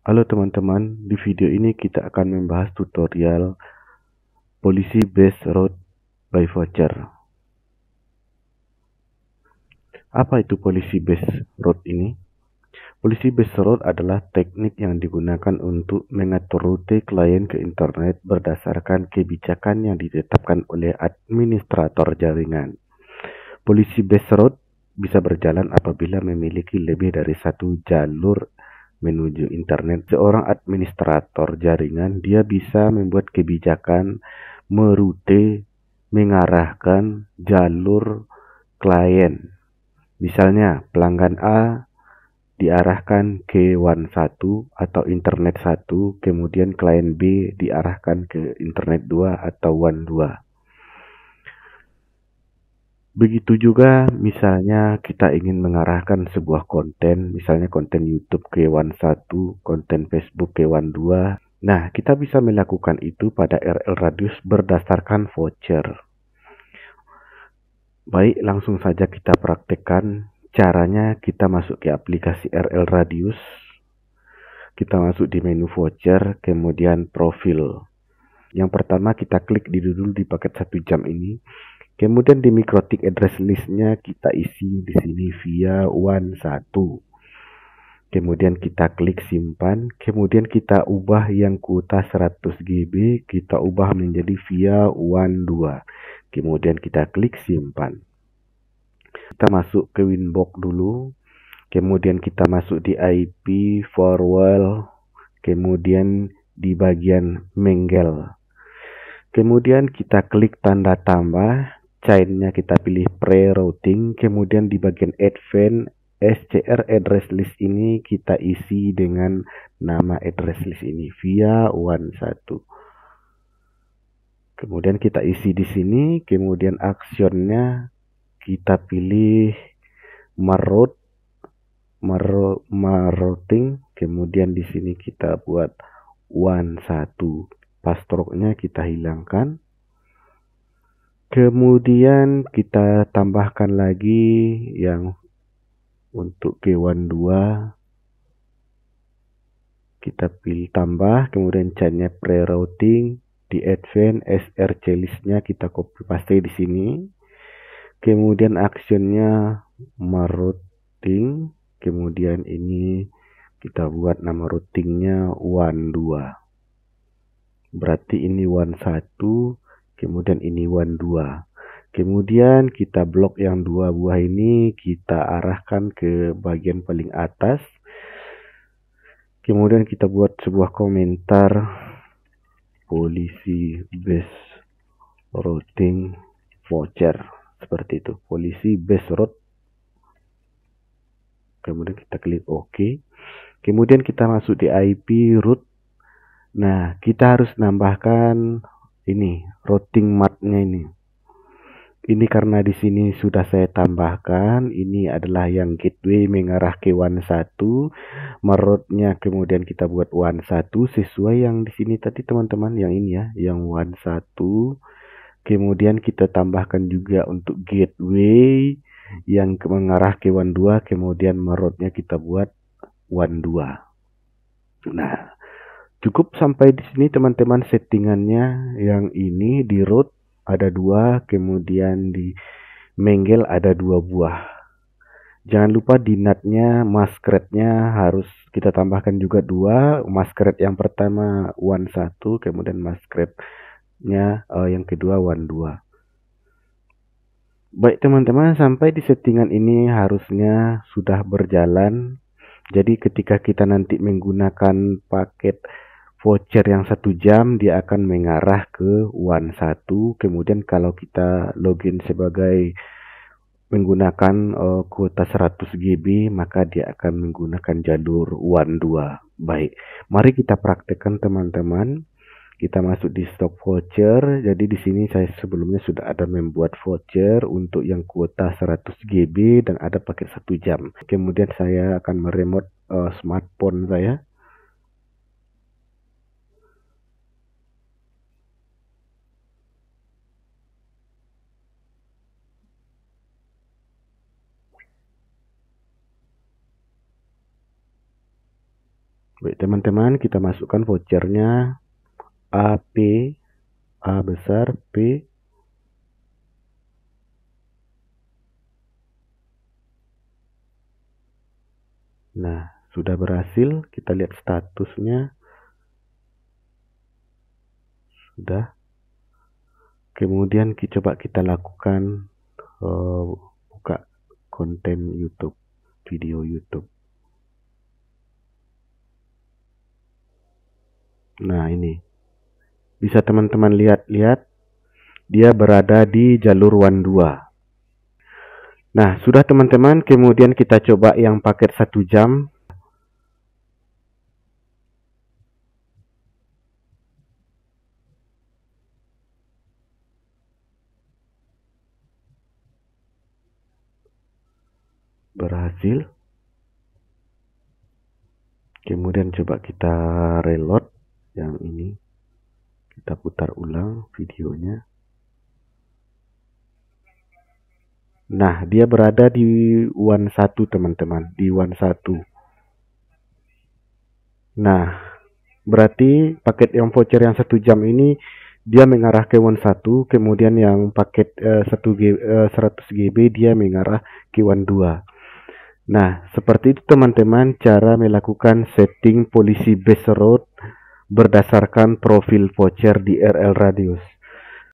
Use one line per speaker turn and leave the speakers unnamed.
Halo teman-teman, di video ini kita akan membahas tutorial Policy Based Route by Voucher. Apa itu Policy Based Route ini? Policy Based Route adalah teknik yang digunakan untuk mengatur rute klien ke internet berdasarkan kebijakan yang ditetapkan oleh administrator jaringan. Policy Based Route bisa berjalan apabila memiliki lebih dari satu jalur menuju internet. Seorang administrator jaringan, dia bisa membuat kebijakan merute, mengarahkan jalur klien. Misalnya, pelanggan A diarahkan ke WAN 1 atau internet 1, kemudian klien B diarahkan ke internet 2 atau WAN 2. Begitu juga misalnya kita ingin mengarahkan sebuah konten, misalnya konten YouTube ke WAN 1, konten Facebook ke WAN 2. Nah, kita bisa melakukan itu pada RL Radius berdasarkan voucher. Baik, langsung saja kita praktekkan. Caranya kita masuk ke aplikasi RL Radius. Kita masuk di menu voucher, kemudian profil. Yang pertama kita klik dulu di paket 1 jam ini. Kemudian di MikroTik address listnya kita isi di sini via WAN 1. Kemudian kita klik simpan. Kemudian kita ubah yang kuota 100 GB, kita ubah menjadi via WAN 2. Kemudian kita klik simpan. Kita masuk ke Winbox dulu. Kemudian kita masuk di IP firewall. Kemudian di bagian Menggel. Kemudian kita klik tanda tambah, chainnya kita pilih pre-routing, kemudian di bagian advanced SCR address list ini kita isi dengan nama address list ini via WAN 1. Kemudian kita isi di sini, kemudian actionnya kita pilih routing, kemudian di sini kita buat WAN 1. Passwordnya kita hilangkan. Kemudian kita tambahkan lagi yang untuk ke WAN 2. Kita pilih tambah, kemudian chainnya pre-routing, di advanced SRC listnya kita copy paste di sini. Kemudian actionnya routing, kemudian ini kita buat nama routingnya WAN 2. Berarti ini WAN 1, kemudian ini WAN 2. Kemudian kita blok yang 2 buah ini, kita arahkan ke bagian paling atas. Kemudian kita buat sebuah komentar Policy Based Routing Voucher. Seperti itu, Policy Based Route. Kemudian kita klik OK. Kemudian kita masuk di IP route. Nah, kita harus nambahkan ini routing map-nya ini. Ini karena di sini sudah saya tambahkan, ini adalah yang gateway mengarah ke WAN 1, route-nya kemudian kita buat WAN 1 sesuai yang di sini tadi teman-teman, yang ini ya, yang WAN 1. Kemudian kita tambahkan juga untuk gateway yang mengarah ke WAN 2, kemudian route-nya kita buat WAN 2. Nah, cukup sampai di sini teman-teman settingannya. Yang ini di route ada 2, kemudian di Menggel ada 2 buah. Jangan lupa di NAT-nya, masquerade-nya harus kita tambahkan juga 2. Masquerade yang pertama WAN 1, kemudian masquerade-nya yang kedua WAN 2. Baik teman-teman, sampai di settingan ini harusnya sudah berjalan. Jadi ketika kita nanti menggunakan paket voucher yang 1 jam, dia akan mengarah ke WAN 1. Kemudian kalau kita login sebagai menggunakan kuota 100 GB, maka dia akan menggunakan jalur WAN 2. Baik, mari kita praktekkan teman-teman. Kita masuk di stock voucher. Jadi di sini saya sebelumnya sudah ada membuat voucher untuk yang kuota 100 GB dan ada paket 1 jam. Kemudian saya akan meremote smartphone saya. Baik teman-teman, kita masukkan vouchernya AP, A besar, P. Nah, sudah berhasil. Kita lihat statusnya. Sudah. Kemudian coba kita lakukan buka konten YouTube, video YouTube. Nah, ini bisa teman-teman lihat, dia berada di jalur WAN 2. Nah, sudah teman-teman, kemudian kita coba yang paket 1 jam. Berhasil. Kemudian coba kita reload yang ini. Kita putar ulang videonya. Nah, dia berada di WAN 1 teman-teman, di WAN 1. Nah, berarti paket yang voucher yang 1 jam ini dia mengarah ke WAN 1, kemudian yang paket 100 GB dia mengarah ke WAN 2. Nah, seperti itu teman-teman cara melakukan setting polisi base road berdasarkan profil voucher di RL Radius.